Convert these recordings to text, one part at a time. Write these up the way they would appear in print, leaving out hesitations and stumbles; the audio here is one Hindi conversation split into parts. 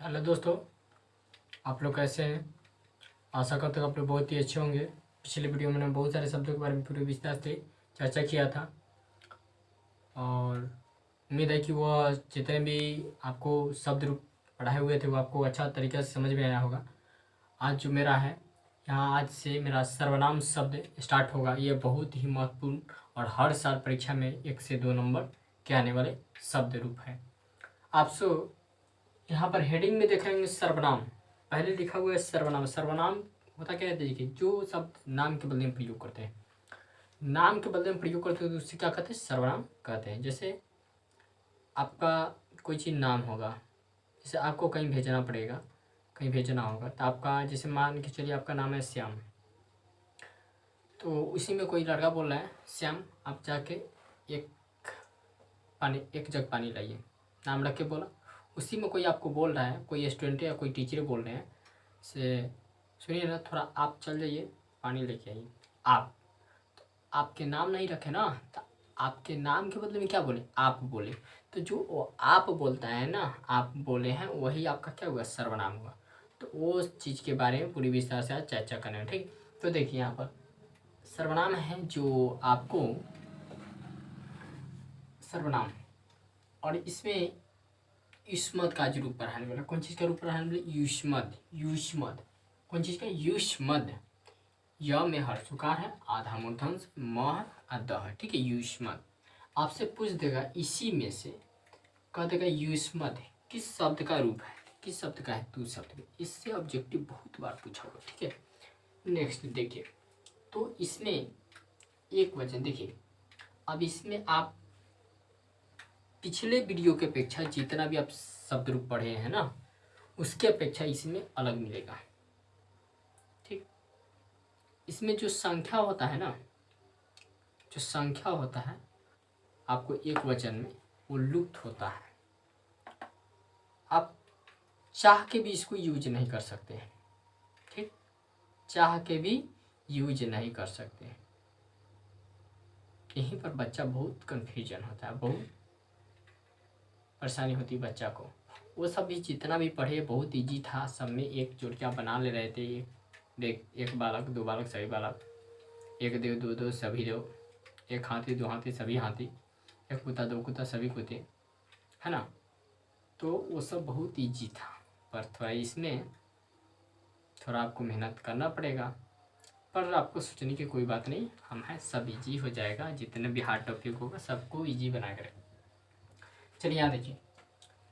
हेलो दोस्तों, आप लोग कैसे हैं। आशा करता हूँ आप लोग बहुत ही अच्छे होंगे। पिछले वीडियो में मैंने बहुत सारे शब्दों के बारे में पूरे विस्तार से चर्चा किया था और उम्मीद है कि वह जितने भी आपको शब्द रूप पढ़ाए हुए थे वो आपको अच्छा तरीके से समझ में आया होगा। आज जो मेरा है यहाँ, आज से मेरा सर्वनाम शब्द स्टार्ट होगा। ये बहुत ही महत्वपूर्ण और हर साल परीक्षा में 1 से 2 नंबर के आने वाले शब्द रूप है। आप यहाँ पर हेडिंग में देखेंगे सर्वनाम। पहले लिखा हुआ है सर्वनाम। सर्वनाम होता क्या है, देखिए जो शब्द नाम के बदले में प्रयोग करते हैं, नाम के बदले में प्रयोग करते हैं तो उससे क्या कहते हैं, सर्वनाम कहते हैं। जैसे आपका कोई चीज़ नाम होगा, जैसे आपको कहीं भेजना पड़ेगा, कहीं भेजना होगा तो आपका, जैसे मान के चलिए आपका नाम है श्याम, तो उसी में कोई लड़का बोल रहा है श्याम आप जाके एक जग पानी लाइए, नाम रख के बोला। उसी में कोई आपको बोल रहा है, कोई स्टूडेंट या कोई टीचर बोल रहे हैं से सुनिए ना, थोड़ा आप चल जाइए पानी लेके आइए। आप तो आपके नाम नहीं रखे ना, तो आपके नाम के बदले में क्या बोले, आप बोले। तो जो आप बोलता है ना, आप बोले हैं, वही आपका क्या हुआ, सर्वनाम हुआ। तो वो चीज़ के बारे में पूरी विस्तार से आज चर्चा करें, ठीक। तो देखिए यहाँ पर सर्वनाम है जो आपको सर्वनाम, और इसमें युष्मद का जो रूप पढ़ाने वाला, कौन चीज़ का रूप पढ़ाने वाला, युष्मद। युष्मद कौन चीज़ का, युष्मद। य में हर्षुकार है, आधा मूर्धन्य, म अद है, ठीक है, युष्मद। आपसे पूछ देगा इसी में से, कह देगा युष्मद किस शब्द का रूप है, किस शब्द का है, तू शब्द का। इससे ऑब्जेक्टिव बहुत बार पूछा होगा, ठीक है। नेक्स्ट देखिए, तो इसमें एक वचन देखिए। अब इसमें आप पिछले वीडियो के अपेक्षा जितना भी आप शब्द रूप पढ़े हैं ना, उसके अपेक्षा इसमें अलग मिलेगा, ठीक। इसमें जो संख्या होता है ना, जो संख्या होता है आपको एक वचन में, वो लुप्त होता है। आप चाह के भी इसको यूज नहीं कर सकते, ठीक, चाह के भी यूज नहीं कर सकते। यहीं पर बच्चा बहुत कंफ्यूजन होता है, बहुत परेशानी होती है बच्चा को। वो सब भी जितना भी पढ़े बहुत इजी था, सब में एक जोड़ियाँ बना ले रहे थे। देख, एक बालक दो बालक सभी बालक, एक देव दो दो सभी देव, एक हाथी दो हाथी सभी हाथी, एक कुत्ता दो कुत्ता सभी कुत्ते, है ना। तो वो सब बहुत इजी था, पर थोड़ा इसमें थोड़ा आपको मेहनत करना पड़ेगा। पर आपको सोचने की कोई बात नहीं, हम हैं, सब इजी हो जाएगा। जितने भी हार्ड टॉपिक होगा सबको इजी बना कर। चलिए यहाँ देखिए,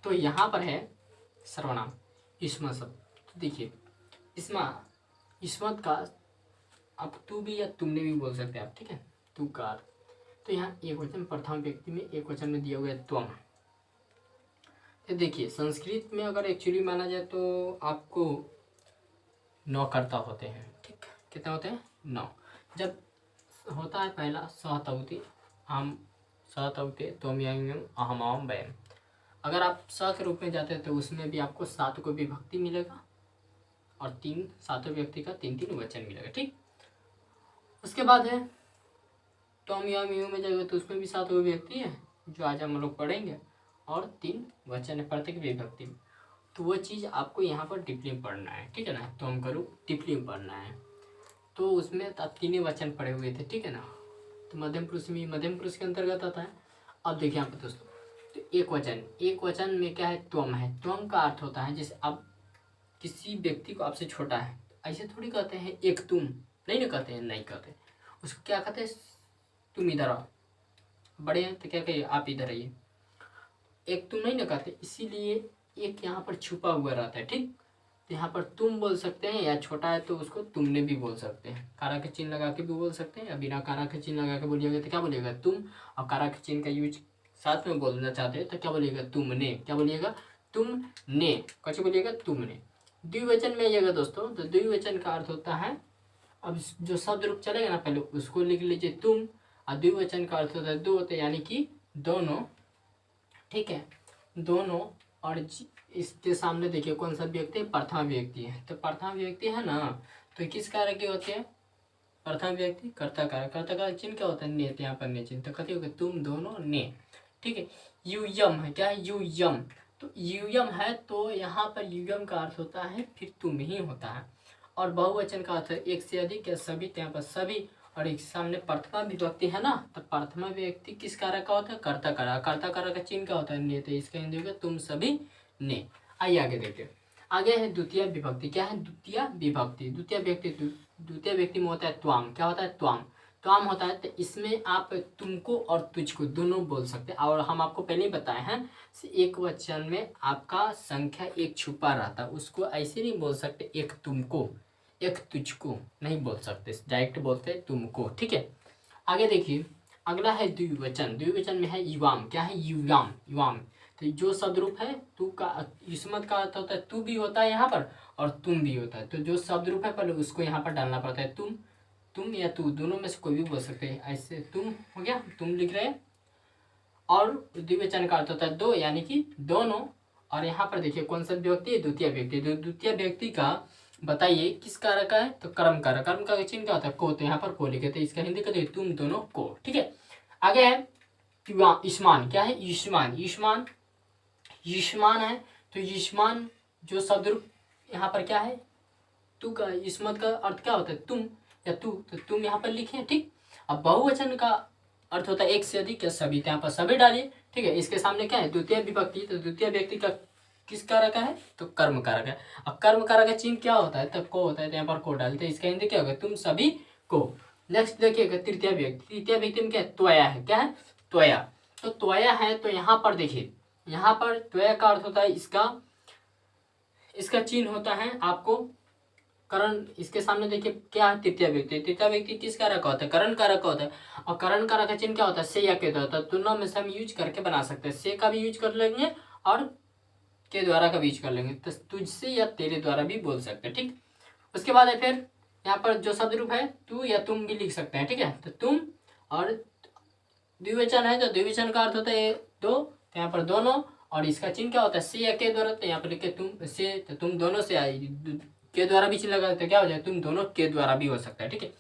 तो यहाँ पर है सर्वनाम युष्मद शब्द। तो देखिए इसमें युष्मद का आप तू भी या तुमने भी बोल सकते हैं आप, ठीक है, तू कार। तो यहाँ एक वचन प्रथम व्यक्ति में, एक वचन में दिया हुआ है त्वम। तो देखिए संस्कृत में अगर एक्चुअली माना जाए तो आपको 9 कर्ता होते हैं, ठीक। कितने होते हैं, 9। जब होता है पहला सहतौती, हम सहतौते त्वम यम अहम अहम वयम। अगर आप स के रूप में जाते हैं तो उसमें भी आपको 7 को विभक्ति मिलेगा और 3 सातों व्यक्ति का 3 वचन मिलेगा, ठीक। उसके बाद है टॉम या म्यू में जाएगा तो उसमें भी 7 व्यक्ति है, जो आज हम लोग पढ़ेंगे, और 3 वचन है प्रत्येक विभक्ति में। तो वो चीज़ आपको यहाँ पर डीपली पढ़ना है, ठीक है ना। तो हम करूँ डीपली पढ़ना है, तो उसमें 3 वचन पढ़े हुए थे, ठीक है ना। तो मध्यम पुरुष में, मध्यम पुरुष के अंतर्गत आता है। अब देखिए यहाँ पर दोस्तों, तो एक वचन में क्या है, त्वम है। त्वम का अर्थ होता है जैसे अब किसी व्यक्ति को आपसे छोटा है, ऐसे थोड़ी कहते हैं एक तुम, नहीं ना कहते हैं, नहीं कहते। उसको क्या कहते हैं, तुम इधर आओ, बड़े हैं तो क्या कहिए, आप इधर आइए। एक तुम नहीं ना कहते, इसीलिए एक यहाँ पर छुपा हुआ रहता है, ठीक। तो यहाँ पर तुम बोल सकते हैं, या छोटा है तो उसको तुमने भी बोल सकते हैं। कारा के चिन्ह लगा के भी बोल सकते हैं, या बिना कारा के चिन्ह लगा के बोलिएगा तो क्या बोलिएगा, तुम। और कारा के चिन्ह का यूज साथ में बोलना चाहते हैं तो क्या बोलिएगा, तुमने। क्या बोलिएगा, तुमने। कैसे बोलिएगा, तुमने। द्विवचन में आइएगा दोस्तों, तो द्विवचन का अर्थ होता है, अब जो शब्द रूप चलेगा ना पहले उसको लिख लीजिए तुम, और द्विवचन का अर्थ होता है दो, तो यानी कि दोनों, ठीक है, दोनों। और इसके सामने देखिए कौन सा व्यक्ति है, प्रथम व्यक्ति है। तो प्रथम व्यक्ति है ना, तो किस कारक के होते हैं, प्रथम व्यक्ति कर्ता कारक। कर्ता कारक चिन्ह क्या होता है, ने। तो यहाँ पर ने चिन्ह, तो कहते हो तुम दोनों ने, ठीक है। यू यम है, क्या है, यू यम। तो यूयम है तो यहाँ पर यूयम का अर्थ होता है फिर तुम ही होता है। और बहुवचन का अर्थ एक से अधिक या सभी, तो यहाँ पर सभी। और एक सामने प्रथमा विभक्ति है ना, तो प्रथमा व्यक्ति किस कारक का होता है? कर्ता कारक। कर्ता कारक का चिन्ह क्या होता है? ने। तो इसका हिंदी होगा तुम सभी ने। आइए आगे देखते हैं। आगे है द्वितीय विभक्ति। क्या है द्वितीय विभक्ति? द्वितीय व्यक्ति में होता है त्वाम। क्या होता है? त्वाम। त्वाम होता है, तो इसमें आप तुमको और तुझको दोनों बोल सकते हैं। और हम आपको पहले ही बताए हैं, एक वचन में आपका संख्या एक छुपा रहता है, उसको ऐसे नहीं बोल सकते एक तुमको एक तुझको नहीं बोल सकते, डायरेक्ट बोलते हैं तुमको। ठीक है, आगे देखिए। अगला है द्विवचन। द्विवचन में है युवाम। क्या है? युवाम। युवाम तो जो शब्द रूप है तू का, युष्मत का अर्थ होता है तू भी होता है यहाँ पर, और तुम भी होता है। तो जो शब्द रूप है पहले उसको यहाँ पर डालना पड़ता है। तुम या तू, दोनों में से कोई भी बोल सकते हैं। ऐसे तुम हो गया, तुम लिख रहे हैं। और द्विवचन का अर्थ होता है दो, यानी कि दोनों। और यहाँ पर देखिए कौन सा व्यक्ति है? द्वितीय व्यक्ति। द्वितीय व्यक्ति का बताइए किस कारक का है? तो कर्म कारक। कर्म का चिन्ह क्या होता है? को। तो यहाँ पर को लिखे, तो इसका हिंदी कहते हैं तुम दोनों को। ठीक है, आगे है युष्मान। क्या है? युष्मान। युष्मान युष्मान है, तो युष्मान जो शब्द रूप यहाँ पर क्या है? तू का। युष्मत का अर्थ क्या होता है? तुम या तू, तो तुम यहाँ पर लिखे। ठीक, अब बहुवचन का अर्थ होता है एक से अधिक या सभी, तो यहाँ पर सभी डालिए। ठीक है, इसके सामने क्या है? द्वितीय विभक्ति। तो द्वितीय व्यक्ति का किस कारक है? तो कर्म कारक है। अब कर्म कारक का चिन्ह क्या होता है? तो को होता है, तो यहाँ पर को डालते हैं। इसका हिंदी क्या होगा? तुम सभी को। नेक्स्ट देखिएगा तृतीय व्यक्ति। तृतीय व्यक्ति में क्या है? त्वया है। क्या है? त्वया। तो त्वया है, तो यहाँ पर देखिए, यहाँ पर त्वया का अर्थ होता है इसका चिन्ह होता है आपको करण। इसके सामने देखिए क्या है? तृतीय व्यक्ति। तृतीय व्यक्ति किस कारक का होता है? करण कारक का होता है। और करण कारक का चिन्ह क्या होता है? से या के होता है। दोनों में से हम यूज करके बना सकते हैं। से का भी यूज कर लेंगे और के द्वारा का भी यूज कर लेंगे। तो तुझसे या तेरे द्वारा भी बोल सकते हैं। ठीक, उसके बाद है फिर यहाँ पर जो शब्द रूप है तू या तुम भी लिख सकते हैं। ठीक है, तो तुम। और द्विवचन है, तो द्विवचन का अर्थ होता है दो, तो यहाँ पर दोनों। और इसका चिन्ह क्या होता है? से या के द्वारा, तो यहाँ पर लिखे तुम से, तो तुम दोनों से आई, के द्वारा भी चिन्ह लगा, तो क्या हो जाए? तुम दोनों के द्वारा भी हो सकता है। ठीक है,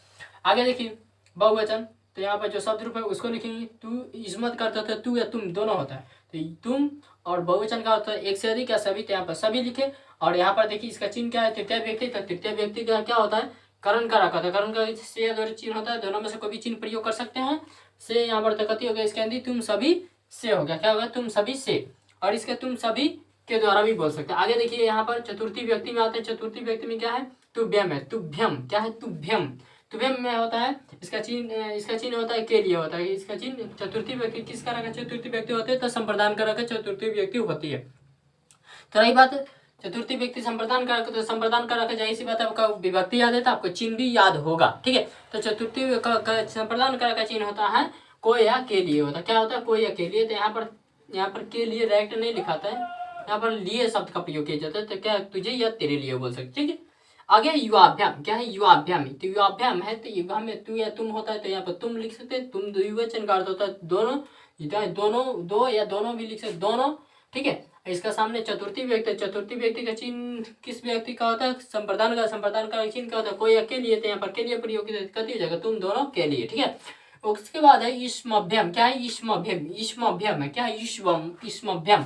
आगे देखिए बहुवचन। तो यहाँ पर जो शब्द रूप है उसको लिखेंगे। तू इसमत का अर्थ होता है तू या तुम दोनों होता है, तो तुम। और बहुवचन का अर्थ है एक से अधिक या सभी, तो यहाँ पर सभी लिखे। और यहाँ पर देखिए इसका चिन्ह क्या है? तृतीय व्यक्ति। तो तृतीय व्यक्ति का क्या होता है? करण का रखा था। करण का से या द्वारा चिन्ह होता है, दोनों में से कोई भी चिन्ह प्रयोग कर सकते हैं। से यहाँ पर तकती हो गया, इसके अंदर तुम सभी से हो गया। क्या होगा? तुम सभी से। और इसका तुम सभी के द्वारा भी बोल सकते हैं। आगे देखिए यहाँ पर चतुर्थी व्यक्ति में आते हैं। चतुर्थी व्यक्ति में क्या है? तुभ्यम है। तुभ्यम। क्या है? तुभ्यम। तुभ्यम में होता है इसका चिन्ह होता है के लिए होता है। इसका चिन्ह चतुर्थी व्यक्ति किस कारक का? चतुर्थी व्यक्ति होते हैं, तो संप्रदान कारक का चतुर्थी व्यक्ति होती है। तो रही बात चतुर्थी व्यक्ति संप्रदान कारक, तो संप्रदान कारक जाहिर सी बात है आपका विभक्ति याद है, तो आपको चिन्ह भी याद होगा। ठीक है, तो चतुर्थी संप्रदान कारक का चिन्ह होता है को या के लिए होता है। क्या होता है? को या के लिए। तो यहाँ पर के लिए डायरेक्ट नहीं लिखाता है, यहाँ पर लिए शब्द का प्रयोग किया जाता है। तो क्या तुझे या तेरे लिए बोल सकते। ठीक है, आगे युवाभ्याम। क्या है? युवाभ्याम। तो युवाभ्याम है, तो युवा में तू या तुम होता है, तो यहाँ पर तुम लिख सकते हैं। तुम द्विवचन का अर्थ होता है दोनों, दोनों दो या दोनों भी लिख सकते दोनों। ठीक है, इसका सामने चतुर्थी व्यक्ति। चतुर्थी व्यक्ति का चिन्ह किस व्यक्ति का होता है? संप्रदान का। संप्रदान का चिन्ह क्या होता है? कोई के लिए, तो यहाँ पर के लिए प्रयोग करती जाएगा, तुम दोनों के लिए। ठीक है, उसके बाद है युष्मभ्यम। क्या है? युष्मभ्यम। युष्मभ्यम है। क्या है? युष्मभ्यम।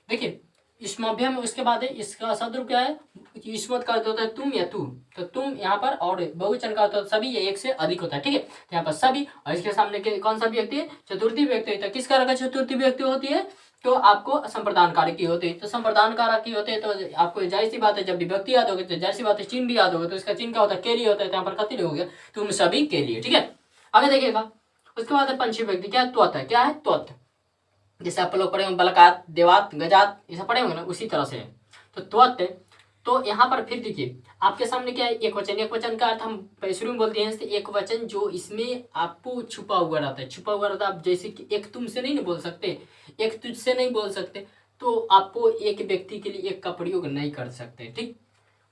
देखिए युष्मभ्यम, उसके बाद है इसका शब्द रूप क्या है? युष्मत का अर्थ होता है तुम या तू, तो तुम यहाँ पर। और बहुवचन का अर्थ होता है सभी या एक से अधिक होता है। ठीक है, तो यहाँ पर सभी। और इसके सामने कौन सा व्यक्ति है? चतुर्थी व्यक्ति। तो किस कारक का चतुर्थी व्यक्ति होती है? तो आपको संप्रदान कारक की होती है। तो संप्रदान कारक की होते हैं, तो आपको जाहिर सी बात है जब विभक्ति याद होगी तो जाहिर सी बात है चिन्ह भी याद होगा। तो इसका चिन्ह क्या होता है? के लिए होता है, तो यहाँ पर कति हो गया? तुम सभी के लिए। ठीक है, आगे देखिएगा। उसके बाद है पंचमी व्यक्ति। क्या है? त्वत है। क्या है? त्वत। जैसे आप लोग पढ़े होंगे बलकात, देवात, गजात, ये सब पढ़े होंगे ना, उसी तरह से है। तो त्वत है। तो यहाँ पर फिर देखिए आपके सामने क्या है? एक वचन। एक वचन का अर्थ हम शुरू में बोलते हैं एक वचन जो इसमें आपको छुपा हुआ रहता है। छुपा हुआ रहता है, आप जैसे कि एक तुमसे नहीं बोल सकते, एक तुझसे नहीं बोल सकते, तो आपको एक व्यक्ति के लिए एक का प्रयोग नहीं कर सकते। ठीक,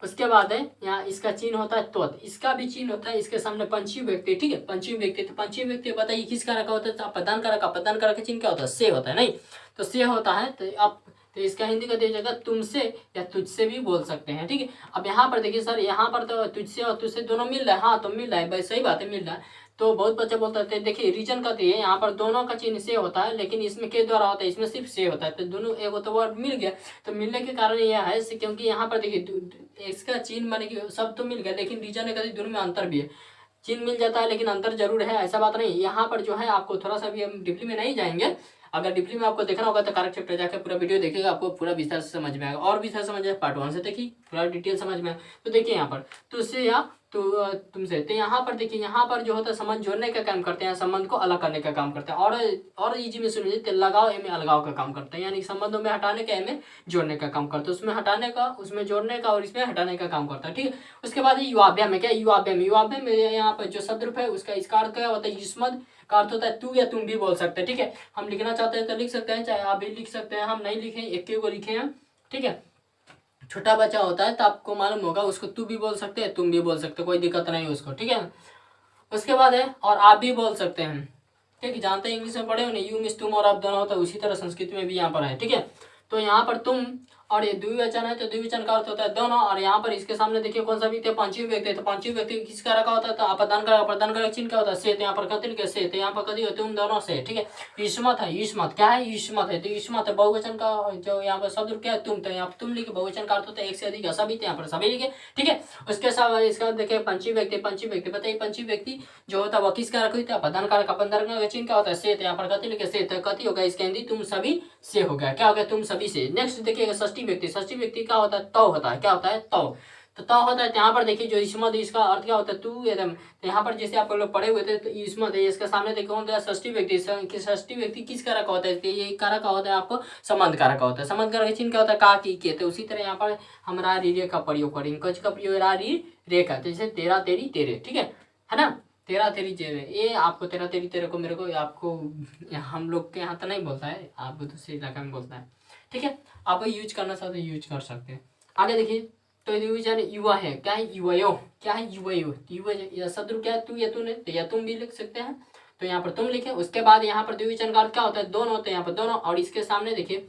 उसके बाद है यहाँ इसका चिन्ह होता है त्वत। इसका भी चिन्ह होता है इसके सामने पंचमी व्यक्ति। ठीक है, पंचमी व्यक्ति। तो पंचमी व्यक्ति बताइए किस कारक का होता है? तो अपदान कारक। अपदान कारक का चिन्ह क्या होता है? से होता है। नहीं, तो से होता है, तो आप तो इसका हिंदी का दिया जाएगा तुमसे या तुझसे भी बोल सकते हैं। ठीक है, अब यहाँ पर देखिए सर, यहाँ पर तो तुझसे और तुझसे दोनों मिल रहा है। हाँ, तो मिल रहा है भाई, सही बात है, मिल रहा है। तो बहुत बच्चे बोलते थे, देखिए रीजन का दिए यहाँ पर दोनों का चिन्ह से होता है, लेकिन इसमें के द्वारा होता है, इसमें सिर्फ से होता है। तो दोनों एक तो वर्ड मिल गया, तो मिलने के कारण यह है क्योंकि यहाँ पर देखिए इसका चिन्ह माने कि सब तो मिल गया, लेकिन रीजन है कहते दोनों में अंतर भी है। चिन्ह मिल जाता है लेकिन अंतर जरूर है, ऐसा बात नहीं। यहाँ पर जो है आपको थोड़ा सा भी, हम डीपली में नहीं जाएंगे। अगर डीपली में आपको देखना होगा तो कारक चैप्टर जाकर पूरा वीडियो देखिएगा, आपको पूरा विस्तार से समझ में आएगा। और विस्तार समझ में पार्ट 1 से देखिए, पूरा डिटेल समझ में। तो देखिए यहाँ पर तुझसे या तो तुमसे, तो यहाँ पर देखिए यहाँ पर जो होता है संबंध जोड़ने का काम करते हैं, संबंध को अलग करने का काम करते हैं। और इजी में सुनिए, तो लगाव में अलगाव का काम करते हैं, यानी संबंधों में हटाने का में जोड़ने का काम करते हैं, उसमें हटाने का, उसमें जोड़ने का और इसमें हटाने का काम करता है। ठीक है, उसके बाद युवाभ्याम में क्या, युवाभ्याम में यहाँ पर जो शब्द रूप है उसका इसका अर्थ क्या होता है, युष्मद का अर्थ होता है तू या तुम भी बोल सकते हैं। ठीक है, हम लिखना चाहते हैं तो लिख सकते हैं, चाहे आप भी लिख सकते हैं, हम नहीं लिखे, एक को लिखे हैं। ठीक है, छोटा बच्चा होता है तो आपको मालूम होगा, उसको तू भी बोल सकते हैं, तुम भी बोल सकते हो, कोई दिक्कत नहीं है उसको। ठीक है, उसके बाद है और आप भी बोल सकते हैं। ठीक है, जानते हैं इंग्लिश में पढ़े हो नहीं, यू मीन्स तुम और आप दोनों होता है, उसी तरह संस्कृत में भी यहाँ पर है। ठीक है, तो यहाँ पर तुम और ये द्विवचन है, तो द्विवचन का अर्थ होता है दोनों। और यहाँ पर इसके सामने देखिए कौन सा भी थे, पंचमी व्यक्ति, तो पंचमी व्यक्ति किस का रखा होता है, तो अपादान का, अपादान का चिन्ह क्या होता है, से, तो यहाँ पर कतिल के से, तो यहाँ पर कति तुम दोनों से। ठीक है, युष्मत है, युष्मत क्या है, युष्मत है, तो युष्मत है बहुवचन का जो यहाँ पर शब्द क्या है तुम, तो यहाँ पर तुम लिखे, बहुवचन का अर्थ होता है एक से अधिक, सभी, तो यहाँ पर सभी लिखे। ठीक है, उसके साथ इसका देखिए पंचमी व्यक्ति, पंचमी व्यक्ति बताइए, पंचमी व्यक्ति जो होता है वह किसका रखा होता है, अपादान का, अपादान का चिन्ह क्या होता है, से, तो यहाँ पर कति लिखे से, तो कति होगा इसके हिंदी तुम सभी से हो गया, क्या हो गया, तुम सभी से। नेक्स्ट देखिएगा षष्ठी व्यक्ति, षष्ठी व्यक्ति क्या होता है, तौ होता है, क्या होता है, तौ, तो तौ होता है। यहाँ पर देखिए जो युष्मत, इसका अर्थ क्या होता है, तू एकदम, तो यहाँ पर जैसे आप लोग पढ़े हुए थे, तो युष्मत है, इसके सामने देखिए कौन था, षष्ठी व्यक्ति, षष्ठी व्यक्ति किस कारक का होता है, ये कारक का होता है आपको संबंध कारक का होता है, संबंध कारक चिन्ह क्या होता है, का की के, तो उसी तरह यहाँ पर हम रा री रे का प्रयोग करेंगे, कच का प्रयोग रा री रे का, जैसे तेरा तेरी तेरे। ठीक है ना, तेरा तेरी तेरे, ये आपको तेरा तेरी तेरे को मेरे को आपको, हम लोग के यहाँ तो नहीं बोलता है, आपको दूसरे इलाका में बोलता है। ठीक है, आप यूज करना चाहते हैं यूज कर सकते हैं। आगे देखिए, तो युवा है, क्या है, युवयो, क्या है, युवयो, युवा शब्द क्या है, तू या तूने, तो या तुम भी लिख सकते हैं, तो यहाँ पर तुम लिखे। उसके बाद यहाँ पर द्विवचन का अर्थ क्या होता है, दोनों होते हैं, यहाँ पर दोनों, और इसके सामने देखिए,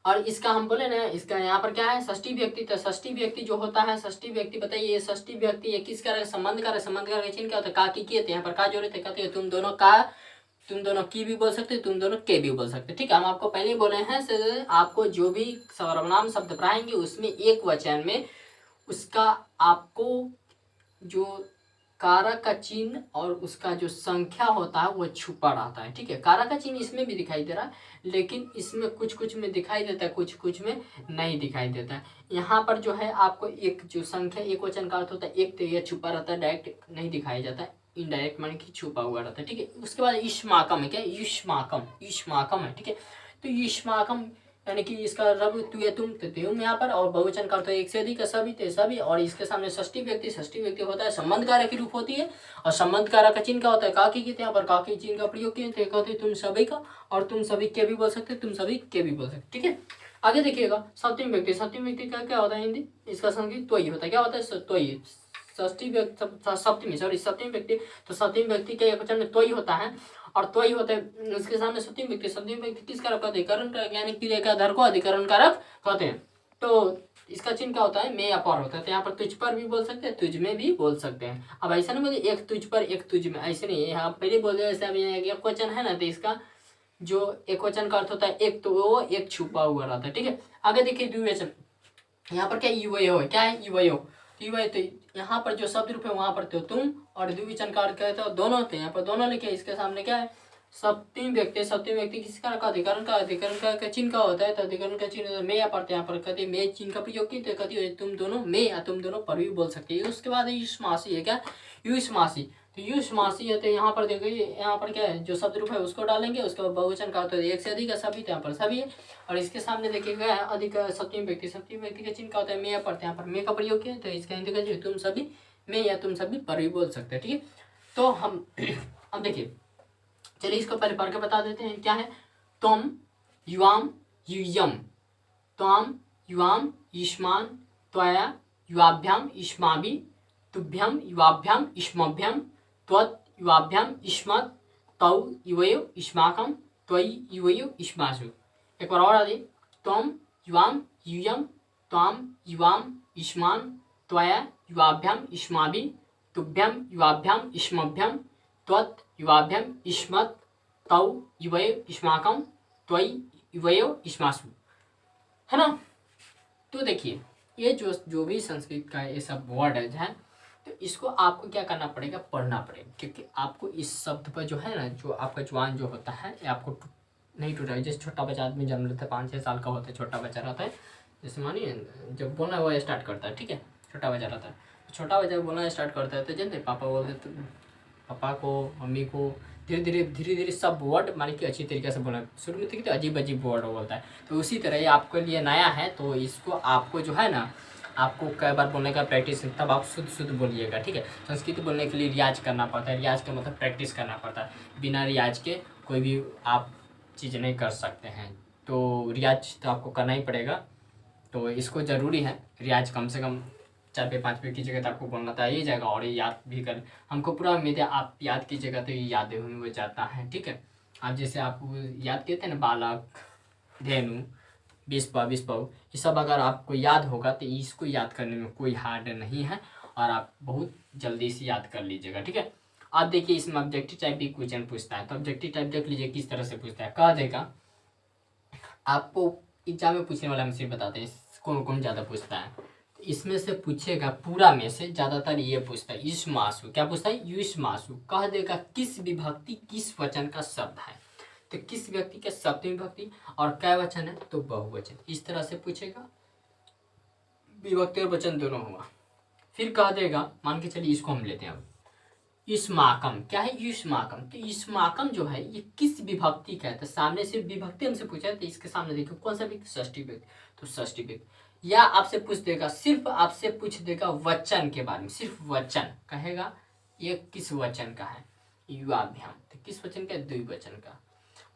और इसका हम बोले ना, इसका यहाँ पर क्या है, षष्ठी व्यक्ति, तो षष्ठी व्यक्ति जो होता है, षष्ठी व्यक्ति बताइए, ये षष्ठी व्यक्ति ये किस का संबंध का, संबंध का चिन्ह क्या होता है, का की किए, यहाँ पर का जोड़े थे, कहते हैं तुम दोनों का, तुम दोनों की भी बोल सकते, तुम दोनों के भी बोल सकते। ठीक है, हम आपको पहले ही बोले हैं, आपको जो भी सर्वनाम शब्द पढ़ाएंगे उसमें एक वचन में उसका आपको जो कारक का चिन्ह और उसका जो संख्या होता है वो छुपा रहता है। ठीक है, कारक का चिन्ह इसमें भी दिखाई दे रहा है, लेकिन इसमें कुछ कुछ में दिखाई देता है, कुछ कुछ में नहीं दिखाई देता है। यहाँ पर जो है आपको एक जो संख्या, एक वचन का अर्थ होता है एक, तो यह छुपा रहता है, डायरेक्ट नहीं दिखाया जाता है, इनडायरेक्ट माने कि छुपा हुआ रहता है। ठीक है, उसके बाद युष्माकम है, क्या, युष्माकम, युष्माकम है। ठीक है, तो युष्माकम यानी कि इसका रब तू या तुम, तो तुम यहाँ पर, और बहुवचन का अर्थ एक से अधिक, सभी, तो सभी, और इसके सामने षष्ठी व्यक्ति, षष्ठी व्यक्ति होता है संबंध कारक की रूप होती है, और संबंध कारक का चिन्ह क्या होता है, काकी की, यहाँ पर काकी चिन्ह का प्रयोग किए थे, कहते तुम सभी का, और तुम सभी के भी बोल सकते, तुम सभी के भी बोल सकते। ठीक है, आगे देखिएगा सप्तमी व्यक्ति, सप्तमी व्यक्ति का क्या होता है हिंदी, इसका संगीत त्वयी होता है, क्या होता है, त्वयी, षष्ठी व्यक्ति, सप्तमी सॉरी सप्तमी व्यक्ति, तो सप्तमी व्यक्ति के एक वचन में त्वयी होता है, और त्वयी होता है उसके सामने सप्तमी व्यक्ति, सप्तमी व्यक्ति किस कारक का, अधिकरण का, यानी क्रिया का आधार को अधिकरण कारक कहते हैं। तो इसका चिन्ह क्या होता है, में या पर होता है, तो यहाँ पर तुझ पर भी बोल सकते हैं, तुझ में भी बोल सकते हैं। अब ऐसा नहीं बोले एक तुझ पर एक तुझ में, ऐसे नहीं, यहाँ पहले बोले ऐसे, अब एक वचन है ना, तो इसका जो एक वचन का अर्थ होता है एक, तो वो एक छुपा हुआ रहता है। ठीक है, आगे देखिए द्विवचन, यहाँ पर क्या युवयो है, क्या है, युवयो, युवय, तो यहाँ पर जो शब्द रूप है वहां पर तो तुम, और द्विवचन का अर्थ कहते हो दोनों होते हैं, यहाँ पर दोनों लिखे, इसके सामने क्या है, सप्तमी व्यक्ति, सप्तमी व्यक्ति किसी का अधिकरण का, अधिकरण का चिन्ह का होता है, तो अधिकरण का चिन्ह में या पड़ते, यहाँ पर कभी में चिन्ह का प्रयोग की, तो कभी तुम दोनों में या तुम दोनों पर भी बोल सकते हैं। उसके बाद युष्मासी है, क्या, युष्मासी, तो युष्मासी है, तो यहाँ पर देखिए, यहाँ पर क्या है, जो शब्द रूप है उसको डालेंगे, उसके बाद बहुवचन का, तो एक से अधिक है, सभी, तो यहाँ पर सभी है, और इसके सामने देखिएगा अधिक सप्तमी व्यक्ति, सप्तमी व्यक्ति का चिन्ह का होता है में या पड़ते, यहाँ पर में का प्रयोग किया, तो इसका हिंदी का तुम सभी में या तुम सभी पर भी बोल सकते हैं। ठीक है, तो हम अब देखिए, चलिए इसको पहले पढ़ के बता देते हैं, क्या है, तुम युवाम युयम, त्वाम युवाम युष्मान, त्वया युवाभ्याम युष्माभि, तुभ्यम युवाभ्याम युष्मभ्यम, त्वत् युवाभ्याम युष्मत्, तौ युवयो युष्माकम, त्वयि युवयो युष्मासु। एक बार और आ जाइए, त्वम युवाम युयम, त्वाम युवाम युष्मान, त्वया युवाभ्याम युष्माभि, तुभ्यम युवाभ्याम इष्मभ्यम त्वत् युवाभ्यम इष्मत् तौ युवयो इष्माकम त्वयि युवयो इष्मासु, है ना। तो देखिए ये जो भी संस्कृत का ये सब वर्ड है तो इसको आपको क्या करना पड़ेगा, पढ़ना पड़ेगा, क्योंकि आपको इस शब्द पर जो है ना, जो आपका जुबान जो होता है ये आपको नहीं टूटा है। जैसे छोटा बच्चा आदमी जन्म लेता है, 5-6 साल का होता है, छोटा बच्चा रहता है, जैसे मानिए जब बोलना वो स्टार्ट करता है, ठीक है, छोटा बच्चा रहता है, छोटा बच्चा बोलना स्टार्ट करता है तो जानते पापा बोलते तो पापा को, मम्मी को, धीरे धीरे सब वर्ड मानी कि अच्छी तरीके से बोलना। शुरू में तो अजीब अजीब वर्ड बोलता है, तो उसी तरह ये आपके लिए नया है, तो इसको आपको जो है ना, आपको कई बार बोलने का प्रैक्टिस, तब आप शुद्ध बोलिएगा, ठीक है। संस्कृत बोलने के लिए रियाज करना पड़ता है, रियाज का मतलब प्रैक्टिस करना पड़ता है, बिना रियाज के कोई भी आप चीज़ नहीं कर सकते हैं, तो रियाज तो आपको करना ही पड़ेगा। तो इसको ज़रूरी है रियाज, कम से कम 4-5 कीजिएगा तो आपको बोलना तो आ ही जाएगा, और ये याद भी कर, हमको पूरा उम्मीद है आप याद कीजिएगा तो ये याद हो जाता है, ठीक है। आप जैसे आप याद कहते हैं ना, बालक, धेनु, विस्पा, ये सब अगर आपको याद होगा तो इसको याद करने में कोई हार्ड नहीं है, और आप बहुत जल्दी से याद कर लीजिएगा, ठीक है। आप देखिए इसमें ऑब्जेक्टिव टाइप भी क्वेश्चन पूछता है, तो ऑब्जेक्टिव टाइप देख लीजिए किस तरह से पूछता है। कह देगा आपको एग्जाम में पूछने वाला, हम सिर्फ बताते हैं कौन कौन ज़्यादा पूछता है। इसमें से पूछेगा, पूरा में से ज़्यादातर ये पूछता है युष्मासु, क्या पूछता है, युष्मासु। कह देगा किस विभक्ति किस वचन का शब्द है, तो किस व्यक्ति के सप्तमी विभक्ति, और कै वचन है तो बहुवचन, इस तरह से पूछेगा, विभक्ति और वचन दोनों होगा। फिर कह देगा, मान के चलिए इसको हम लेते हैं अब, युष्माकम, क्या है युष्माकम, तो युष्माकम जो है ये किस विभक्ति का है, तो सामने से विभक्ति हमसे पूछा है, तो इसके सामने देखिए कौन सा व्यक्ति, षष्ठी व्यक्ति, तो षष्ठी व्यक्ति। या आपसे पूछ देगा, सिर्फ आपसे पूछ देगा वचन के बारे में, सिर्फ वचन कहेगा, ये किस वचन का है, युवाभ्याम, तो किस वचन का, द्विवचन का।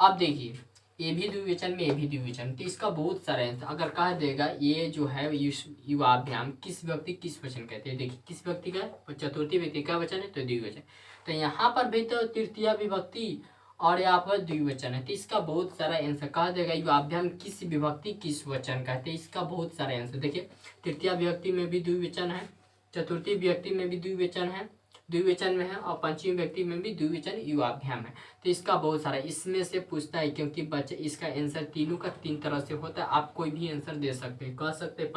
अब देखिए ये भी द्विवचन में, ये भी द्विवचन, तो इसका बहुत सारा आंसर अगर कह देगा ये जो है युवाभ्याम किस व्यक्ति किस वचन कहते हैं, देखिए किस व्यक्ति का, चतुर्थी व्यक्ति का वचन है तो द्विवचन, तो यहाँ पर भी तो तृतीय विभक्ति और यहाँ पर द्विवचन है, तो इसका बहुत सारा आंसर। कह देगा युवाभ्याम किस विभक्ति किस वचन कहते हैं, इसका बहुत सारा आंसर। देखिए तृतीय विभक्ति में भी द्विवचन है, चतुर्थी विभक्ति में भी द्विवचन है, द्विवचन में है, और पंचमी व्यक्ति में भी द्विवचन युवाभ्याम है, तो इसका बहुत सारा इसमें से पूछता है, क्योंकि बच्चे इसका आंसर तीनों का 3 तरह से होता है। आप कोई भी आंसर दे सकते हैं, कह सकते हैं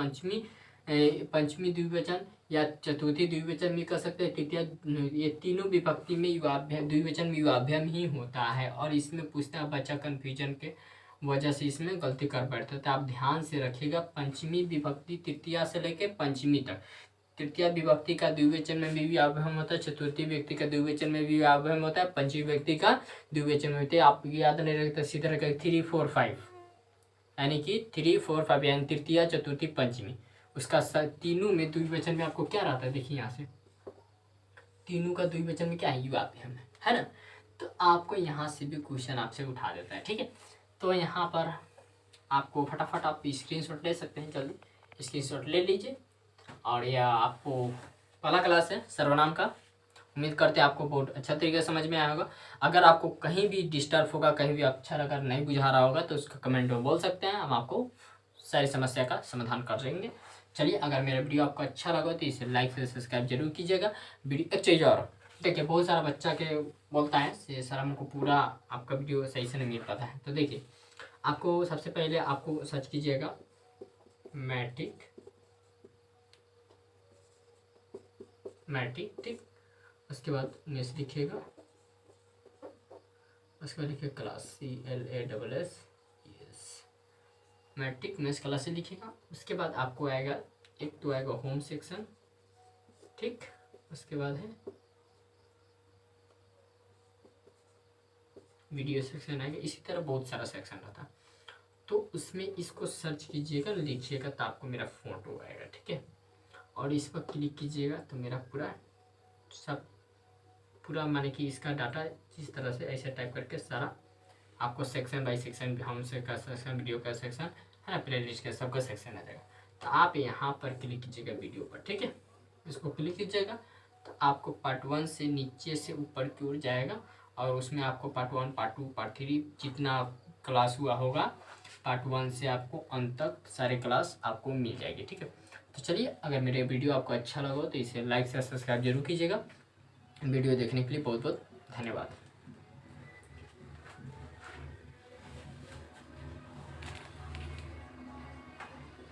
पंचमी द्विवचन या चतुर्थी द्विवचन भी कह सकते हैं, तृतीय, ये तीनों विभक्ति में युवाभ्याम, द्विवचन में युवाभ्याम ही होता है। और इसमें पूछता है, बच्चा कन्फ्यूजन के वजह से इसमें गलती कर बैठता है, तो आप ध्यान से रखिएगा, पंचमी विभक्ति तृतीया से लेकर पंचमी तक, तृतीय विभक्ति का द्विवचन में भी व्याभ्याम होता है, चतुर्थी व्यक्ति का द्विवचन में भी व्याभ्याम होता है, पंचमी व्यक्ति का द्विवचन में होता है। आप याद नहीं रखते, सीधे रखें 3, 4, 5, यानी कि 3, 4, 5, यानी तृतीय चतुर्थी पंचमी, उसका तीनों में द्विवचन में आपको क्या रहता है, देखिए यहाँ से तीनों का द्विवचन में क्या है, युवाभ्याम है ना। तो आपको यहाँ से भी क्वेश्चन आपसे उठा देता है, ठीक है। तो यहाँ पर आपको फटाफट आप स्क्रीनशॉट ले सकते हैं, जल्दी स्क्रीनशॉट ले लीजिए। और यह आपको पहला क्लास है सर्वनाम का, उम्मीद करते हैं आपको बहुत अच्छा तरीके से समझ में आया होगा। अगर आपको कहीं भी डिस्टर्ब होगा, कहीं भी अक्षर अगर नहीं बुझा रहा होगा तो उसका कमेंट में बोल सकते हैं, हम आपको सारी समस्या का समाधान कर देंगे। चलिए, अगर मेरा वीडियो आपको अच्छा लगा तो इसे लाइक से सब्सक्राइब जरूर कीजिएगा। वीडियो एक चीज़ और देखिए, बहुत सारा बच्चा के बोलता है सर हमको पूरा आपका वीडियो सही से नहीं मिल पाता है, तो देखिए आपको सबसे पहले आपको सर्च कीजिएगा मैट्रिक, ठीक, उसके बाद इंग्लिश लिखिएगा, उसके बाद लिखिए क्लास, CLASS, मैट्रिक मेस क्लास से लिखिएगा। उसके बाद आपको आएगा, एक तो आएगा होम सेक्शन, ठीक, उसके बाद है वीडियो सेक्शन आएगा, इसी तरह बहुत सारा सेक्शन रहता है, तो उसमें इसको सर्च कीजिएगा, लिखिएगा तो आपको मेरा फोटो आएगा, ठीक है। और इस पर क्लिक कीजिएगा तो मेरा पूरा माने कि इसका डाटा जिस तरह से ऐसे टाइप करके सारा आपको सेक्शन बाई सेक्शन, हमसे का सेक्शन, वीडियो का सेक्शन है ना, प्ले लिस्ट का सबका सेक्शन आ जाएगा। तो आप यहाँ पर क्लिक कीजिएगा वीडियो पर, ठीक है, इसको क्लिक कीजिएगा तो आपको पार्ट 1 से नीचे से ऊपर की ओर जाएगा, और उसमें आपको पार्ट 1, पार्ट 2, पार्ट 3 जितना क्लास हुआ होगा, पार्ट 1 से आपको अंत तक सारे क्लास आपको मिल जाएगी, ठीक है। तो चलिए, अगर मेरे वीडियो आपको अच्छा लगा हो तो इसे लाइक से सब्सक्राइब जरूर कीजिएगा। वीडियो देखने के लिए बहुत बहुत धन्यवाद।